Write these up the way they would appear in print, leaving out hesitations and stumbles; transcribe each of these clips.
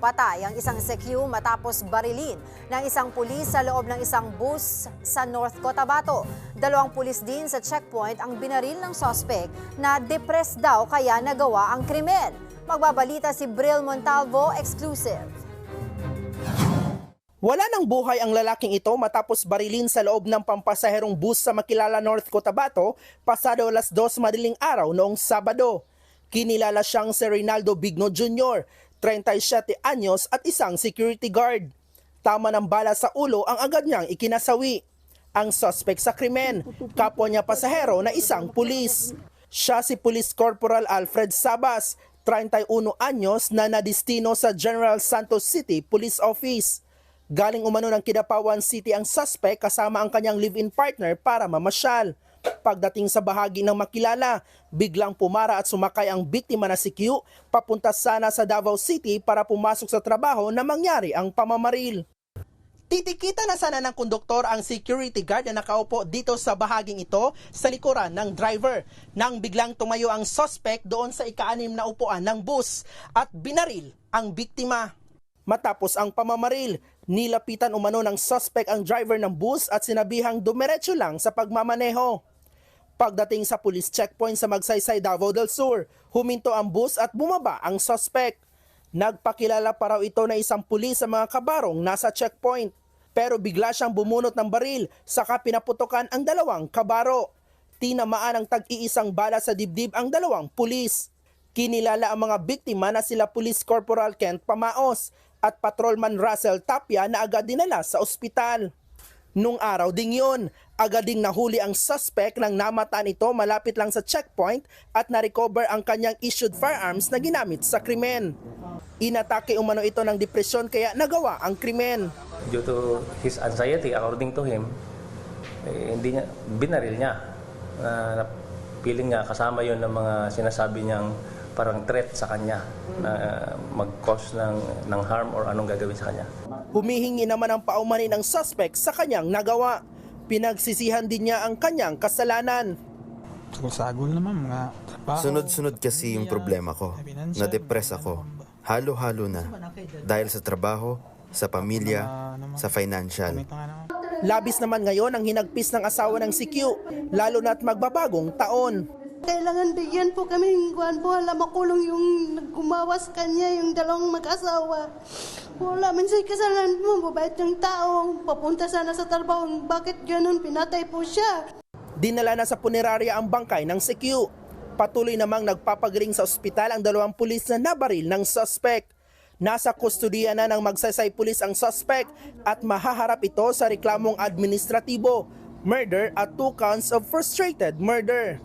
Napatay ang isang CQ matapos barilin ng isang pulis sa loob ng isang bus sa North Cotabato. 2 pulis din sa checkpoint ang binaril ng suspect na depressed daw kaya nagawa ang krimen. Magbabalita si Bril Montalvo, exclusive. Wala nang buhay ang lalaking ito matapos barilin sa loob ng pampasaherong bus sa Makilala, North Cotabato pasado alas 2 madaling araw noong Sabado. Kinilala siyang si Reynaldo Bigno Jr., 37 anyos at isang security guard. Tama ng bala sa ulo ang agad niyang ikinasawi. Ang suspect sa krimen, kapwa niya pasahero na isang pulis. Siya si Police Corporal Alfred Sabas, 31 anyos na nadistino sa General Santos City Police Office. Galing umano ng Kidapawan City ang suspect kasama ang kanyang live-in partner para mamasyal. Pagdating sa bahagi ng Makilala, biglang pumara at sumakay ang biktima na si Q papunta sana sa Davao City para pumasok sa trabaho na mangyari ang pamamaril. Titikita na sana ng konduktor ang security guard na nakaupo dito sa bahaging ito sa likuran ng driver nang biglang tumayo ang suspect doon sa ika-6 na upuan ng bus at binaril ang biktima. Matapos ang pamamaril, nilapitan umano ng suspect ang driver ng bus at sinabihang dumiretso lang sa pagmamaneho. Pagdating sa police checkpoint sa Magsaysay, Davao del Sur, huminto ang bus at bumaba ang suspect. Nagpakilala pa raw ito na isang pulis sa mga kabarong nasa checkpoint. Pero bigla siyang bumunot ng baril saka pinaputokan ang 2 kabaro. Tinamaan ng tag-iisang bala sa dibdib ang 2 pulis. Kinilala ang mga biktima na sila Police Corporal Kent Pamaos at Patrolman Russell Tapia na agad dinala sa ospital. Nung araw ding yun, agad ding nahuli ang suspect nang namataan ito malapit lang sa checkpoint at na-recover ang kanyang issued firearms na ginamit sa krimen. Inatake umano ito ng depresyon kaya nagawa ang krimen. Due to his anxiety, according to him, hindi niya, binaril niya. Feeling niya kasama yon ng mga sinasabi niyang parang threat sa kanya na mag-cause ng harm or anong gagawin sa kanya. Humihingi naman ang paumanhin ng suspect sa kanyang nagawa. Pinagsisihan din niya ang kanyang kasalanan. Sagol naman mga trabaho. Sunod-sunod kasi yung problema ko. Na-depress ako. Halo-halo na. Dahil sa trabaho, sa pamilya, sa financial. Labis naman ngayon ang hinagpis ng asawa ng si Q, lalo na't magbabagong taon. Kailangan bigyan po kami ng kuwan po, wala makulong yung gumawas kanya, yung 2 mag-asawa. Wala man siya kasalanan mo, mabait yung tao, papunta sana sa trabaho, bakit ganun, pinatay po siya. Dinala na sa punerarya ang bangkay ng si Q. Patuloy namang nagpapagaling sa ospital ang 2 pulis na nabaril ng suspect. Nasa kustudiya na ng Magsaysay Police ang suspect at mahaharap ito sa reklamong administratibo, murder at 2 counts of frustrated murder.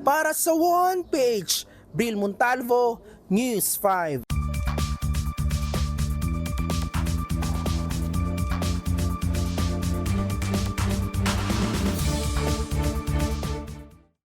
Para sa One Page, Bril Montalvo, News 5.